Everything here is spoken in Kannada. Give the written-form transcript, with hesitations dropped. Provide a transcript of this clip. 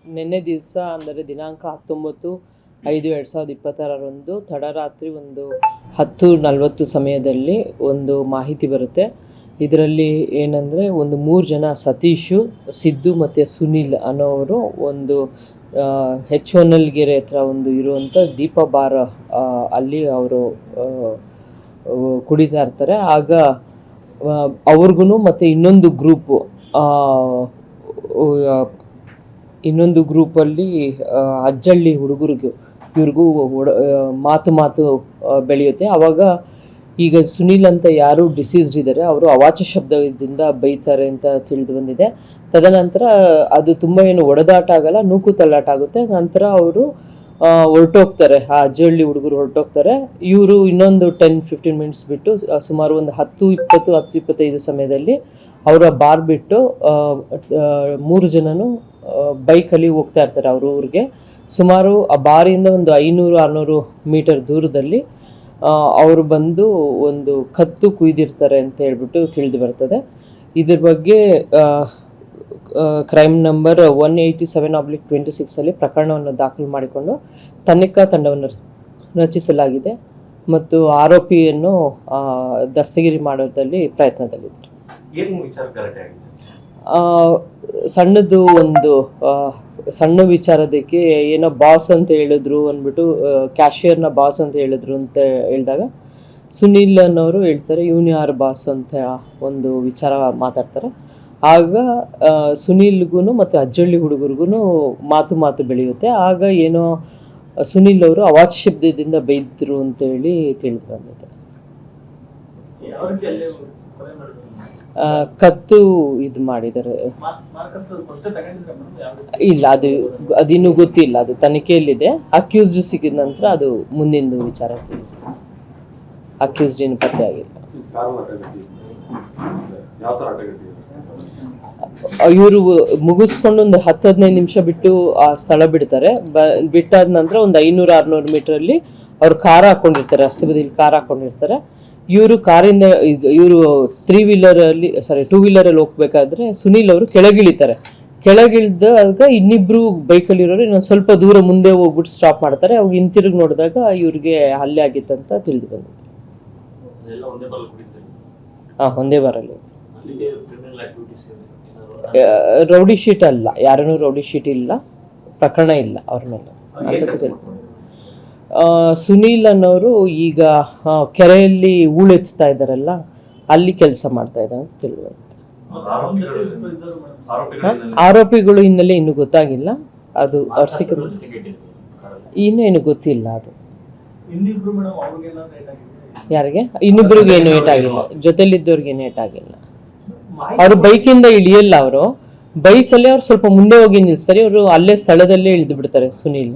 ನಿನ್ನೆ ದಿವಸ ಅಂದರೆ ದಿನಾಂಕ 19/5/2026 ತಡರಾತ್ರಿ ಒಂದು 10:40 ಸಮಯದಲ್ಲಿ ಒಂದು ಮಾಹಿತಿ ಬರುತ್ತೆ. ಇದರಲ್ಲಿ ಏನಂದರೆ ಒಂದು 3 ಜನ ಸತೀಶು, ಸಿದ್ದು ಮತ್ತು ಸುನಿಲ್ ಅನ್ನೋರು ಒಂದು H1L ಹತ್ರ ಒಂದು ಇರುವಂಥ ದೀಪ ಬಾರ್ ಅಲ್ಲಿ ಅವರು ಕುಡಿತಾ ಇರ್ತಾರೆ. ಆಗ ಅವ್ರಿಗೂ ಮತ್ತು ಇನ್ನೊಂದು ಗ್ರೂಪಲ್ಲಿ ಅಜ್ಜಳ್ಳಿ ಇವ್ರಿಗೂ ಮಾತು ಬೆಳೆಯುತ್ತೆ. ಆವಾಗ ಈಗ ಸುನೀಲ್ ಅಂತ ಯಾರು ಡಿಸೀಸ್ಡ್ ಇದ್ದಾರೆ ಅವರು ಅವಾಚ್ಯ ಶಬ್ದದಿಂದ ಬೈತಾರೆ ಅಂತ ತಿಳಿದು ಬಂದಿದೆ. ತದನಂತರ ಅದು ತುಂಬ ಏನು ಒಡೆದಾಟ ಆಗಲ್ಲ, ನೂಕು ತಳ್ಳಾಟ ಆಗುತ್ತೆ. ನಂತರ ಅವರು ಹೊರಟೋಗ್ತಾರೆ, ಆ ಅಜ್ಜಳ್ಳಿ ಹುಡುಗರು ಹೊರಟೋಗ್ತಾರೆ. ಇವರು ಇನ್ನೊಂದು 10-15 ಮಿನಿಟ್ಸ್ ಬಿಟ್ಟು ಸುಮಾರು ಒಂದು 10:25 ಸಮಯದಲ್ಲಿ ಅವರ ಬಾರ್ ಬಿಟ್ಟು 3 ಜನನು ಬೈಕಲ್ಲಿ ಹೋಗ್ತಾ ಇರ್ತಾರೆ ಅವ್ರ ಊರಿಗೆ. ಸುಮಾರು ಆ ಬಾರಿಂದ ಒಂದು 500-600 ಮೀಟರ್ ದೂರದಲ್ಲಿ ಅವರು ಬಂದು ಒಂದು ಕತ್ತು ಕುಯ್ದಿರ್ತಾರೆ ಅಂತ ಹೇಳ್ಬಿಟ್ಟು ತಿಳಿದು ಬರ್ತದೆ. ಇದ್ರ ಬಗ್ಗೆ ಕ್ರೈಮ್ ನಂಬರ್ 187/26 ಅಲ್ಲಿ ಪ್ರಕರಣವನ್ನು ದಾಖಲು ಮಾಡಿಕೊಂಡು ತನಿಖಾ ತಂಡವನ್ನು ರಚಿಸಲಾಗಿದೆ ಮತ್ತು ಆರೋಪಿಯನ್ನು ದಸ್ತಗಿರಿ ಮಾಡೋದ್ರಲ್ಲಿ ಪ್ರಯತ್ನದಲ್ಲಿದ್ದಾರೆ. ಸಣ್ಣದು ಒಂದು ಸಣ್ಣ ವಿಚಾರದಕ್ಕೆ ಏನೋ ಬಾಸ್ ಅಂತ ಹೇಳಿದ್ರು ಅಂದ್ಬಿಟ್ಟು, ಕ್ಯಾಶಿಯರ್ನ ಬಾಸ್ ಅಂತ ಹೇಳಿದ್ರು ಅಂತ ಹೇಳಿದಾಗ ಸುನಿಲ್ ಅನ್ನೋರು ಹೇಳ್ತಾರೆ ಇವನು ಯಾರು ಬಾಸ್ ಅಂತ ಒಂದು ವಿಚಾರ ಮಾತಾಡ್ತಾರೆ. ಆಗ ಸುನಿಲ್ಗೂ ಮತ್ತು ಅಜ್ಜಳ್ಳಿ ಹುಡುಗರಿಗೂ ಮಾತು ಬೆಳೆಯುತ್ತೆ. ಆಗ ಏನೋ ಸುನಿಲ್ ಅವರು ಅವಾಚ್ಯ ಶಬ್ದದಿಂದ ಬೈದ್ರು ಅಂತೇಳಿ ತಿಳಿದು ಬಂದಿದೆ. ಕತ್ತು ಇದು ಮಾಡಿದ್ದಾರೆ, ಇಲ್ಲ ಅದಿನ್ನೂ ಗೊತ್ತಿಲ್ಲ, ಅದು ತನಿಖೆಯಲ್ಲಿದೆ. ಅಕ್ಯೂಸ್ಡ್ ಸಿಕ್ಕಿದ ನಂತರ ಅದು ಮುಂದಿನ ವಿಚಾರ ತಿಳಿಸ್ತಾರೆ. ಅಕ್ಯೂಸ್ಡ್ ಏನು ಪತ್ತೆ ಆಗಿಲ್ಲ. ಇವರು ಮುಗಿಸ್ಕೊಂಡು ಒಂದು 10-15 ನಿಮಿಷ ಬಿಟ್ಟು ಆ ಸ್ಥಳ ಬಿಡ್ತಾರೆ. ಬಿಟ್ಟಾದ ನಂತರ ಒಂದು 500-600 ಮೀಟರಲ್ಲಿ ಅವ್ರು ಕಾರ್ ಹಾಕೊಂಡಿರ್ತಾರೆ, ರಸ್ತೆ ಬದಿಯಲ್ಲಿ ಕಾರ್ ಹಾಕೊಂಡಿರ್ತಾರೆ. ಇವರು ಕಾರಿಂದ ಇವರು 2 ವೀಲರಲ್ಲಿ ಹೋಗ್ಬೇಕಾದ್ರೆ ಸುನೀಲ್ ಅವರು ಕೆಳಗಿಳಿತಾರೆ. ಕೆಳಗಿಳಿದಾಗ ಇನ್ನಿಬ್ರು ಬೈಕಲ್ಲಿರೋರು ಇನ್ನೊಂದು ಸ್ವಲ್ಪ ದೂರ ಮುಂದೆ ಹೋಗ್ಬಿಟ್ಟು ಸ್ಟಾಪ್ ಮಾಡ್ತಾರೆ. ಅವಾಗ ಹಿಂತಿರುಗಿ ನೋಡಿದಾಗ ಇವ್ರಿಗೆ ಹಲ್ಲೆ ಆಗಿತ್ತಂತ ತಿಳಿದು ಬಂದಿದೆ. ಒಂದೇ ಬಾರಲ್ಲಿ ರೌಡಿ ಶೀಟ್ ಅಲ್ಲ, ಯಾರನ್ನೂ ರೌಡಿ ಶೀಟ್ ಇಲ್ಲ, ಪ್ರಕರಣ ಇಲ್ಲ ಅವ್ರ ಮೇಲೆ ಅಂತ. ಸುನೀಲ್ ಅನ್ನೋರು ಈಗ ಕೆರೆಯಲ್ಲಿ ಹೂಳೆತ್ತಾ ಇದ್ದಾರಲ್ಲ, ಅಲ್ಲಿ ಕೆಲಸ ಮಾಡ್ತಾ ಇದ್ದಾರೆ ಅಂತ ತಿಳಿದು. ಆರೋಪಿಗಳು ಹಿನ್ನೆಲೆ ಇನ್ನೂ ಗೊತ್ತಾಗಿಲ್ಲ. ಅದು ಅವ್ರ ಸಿಕ್ಕ ಇನ್ನೇನು ಗೊತ್ತಿಲ್ಲ. ಅದು ಯಾರಿಗೆ ಇನ್ನಿಬ್ರಿಗೆ ಏನು ಏಟಾಗಿಲ್ಲ, ಜೊತೆಲಿದ್ದವ್ರಿಗೆ ಏನು ಏಟಾಗಿಲ್ಲ. ಅವರು ಬೈಕಿಂದ ಇಳಿಯಲ್ಲ, ಅವರು ಬೈಕಲ್ಲಿ ಅವ್ರು ಸ್ವಲ್ಪ ಮುಂದೆ ಹೋಗಿ ನಿಲ್ಲಿಸ್ತಾರೆ. ಅವರು ಅಲ್ಲೇ ಸ್ಥಳದಲ್ಲೇ ಇಳಿದು ಬಿಡ್ತಾರೆ ಸುನೀಲ್.